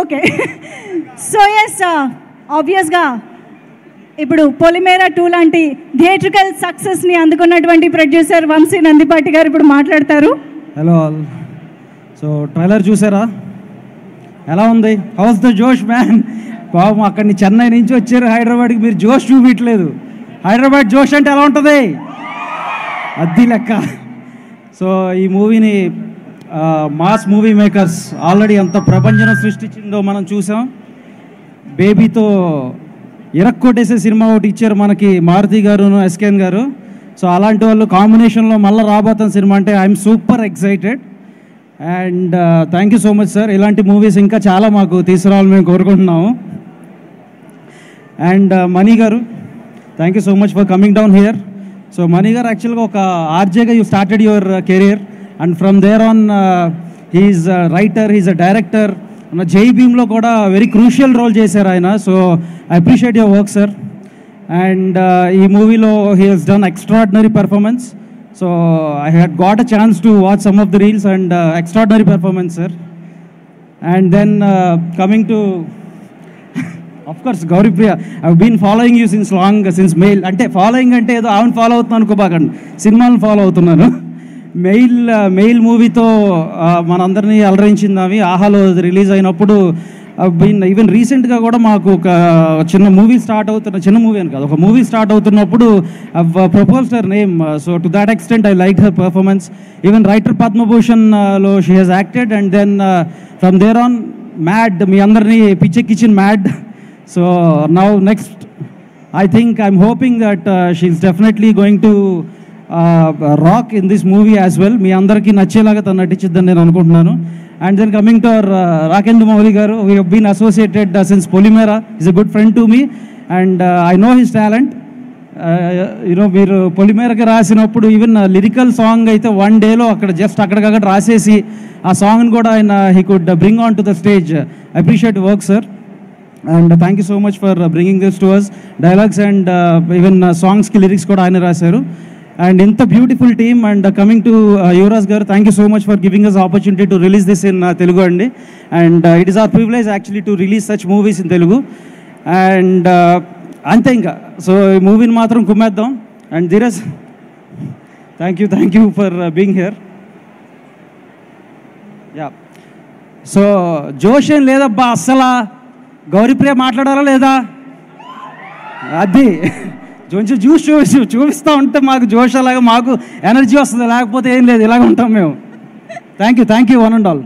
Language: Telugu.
ఓకే. సో ఎస్, ఆబ్వియస్గా ఇప్పుడు పొలిమేరా 2 లాంటి థియేట్రికల్ సక్సెస్ని అందుకున్నటువంటి ప్రొడ్యూసర్ వంశీ నందిపాటి గారు ఇప్పుడు మాట్లాడతారు. Hello all. సో ట్రైలర్ చూసారా? ఎలా ఉంది? హౌస్ ద జోష్ మ్యాన్. బాబు అక్కడి చెన్నై నుంచి వచ్చారు హైదరాబాద్కి, మీరు జోష్ చూపించలేదు. హైదరాబాద్ జోష్ అంటే ఎలా ఉంటుంది? అది లెక్క. సో ఈ మూవీని మాస్ మూవీ మేకర్స్ ఆల్రెడీ ఎంత ప్రపంచం సృష్టించిందో మనం చూసాం. బేబీతో ఇరక్కొట్టేసే సినిమా ఒకటి ఇచ్చారు మనకి మారుతి గారు, ఎస్కేన్ గారు. సో అలాంటి వాళ్ళు కాంబినేషన్లో మళ్ళీ రాబోతున్న సినిమా అంటే I'm super excited. And thank you so much sir. ఇలాంటి మూవీస్ ఇంకా చాలా మాకు తీసుకురావాలని మేము కోరుకుంటున్నాము. అండ్ మనీ గారు, thank you so much for coming down here. So Mani గారు యాక్చువల్గా ఒక ఆర్జేగా you started your career and from there on he's writer, he's a director. Jai భీమ్లో కూడా వెరీ క్రూషియల్ రోల్ చేశారు ఆయన. So I appreciate your work sir. And ఈ మూవీలో he Hess done extraordinary performance. So I had got a chance to watch some of the reels and extraordinary performance sir. And then coming to of course Gauripriya, I've been following you since long, since mail. అంటే ఫాలోయింగ్ అంటే ఏదో ఆమెను ఫాలో అవుతున్నాను అనుకోబాకండి, సినిమాలను ఫాలో అవుతున్నాను. మెయిల్ మూవీతో మనందరినీ అలరించింది అవి. ఆహాలో రిలీజ్ అయినప్పుడు ఈవెన్ రీసెంట్గా కూడా మాకు ఒక చిన్న మూవీ స్టార్ట్ అవుతున్న, చిన్న మూవీ అని కాదు, ఒక మూవీ స్టార్ట్ అవుతున్నప్పుడు proposed her name. So to that extent I like her performance. Even writer పద్మభూషణ్లో she has acted. And then from there on Mad, మీ అందరినీ పిచ్చెక్కిచ్చిన Mad. So now next, I think I'm hoping that she's definitely going to rock in this movie as well. మీ అందరికీ నచ్చేలాగా తను నటించిద్దని నేను అనుకుంటున్నాను. And then coming to our Rakendu Mouli garu, we have been associated since Polymera. He's a good friend to me and I know his talent. మీరు పొలిమేరకి రాసినప్పుడు ఈవెన్ లిరికల్ సాంగ్ అయితే 1 డేలో అక్కడ జస్ట్ అక్కడికక్కడ రాసేసి ఆ సాంగ్ని కూడా ఆయన he could bring on to the stage. Appreciate work sir. And thank you so much for bringing this to us. Dialogues and even songs ki lyrics kuda ayane rasaru. And inta beautiful team. And coming to Yuvraj garu, thank you so much for giving us the opportunity to release this in Telugu andi. And it is our privilege actually to release such movies in Telugu. And ante inga so movie ni matram kummeddam. And Dheeraj, thank you for being here. Yeah, so josh em ledabba assala Gouri Priya మాట్లాడాలా లేదా? అది కొంచెం చూపిస్తూ ఉంటే మాకు జోష్ అలాగా మాకు ఎనర్జీ వస్తుంది, లేకపోతే ఏం లేదు, ఇలాగ ఉంటాం మేము. Thank you one and all.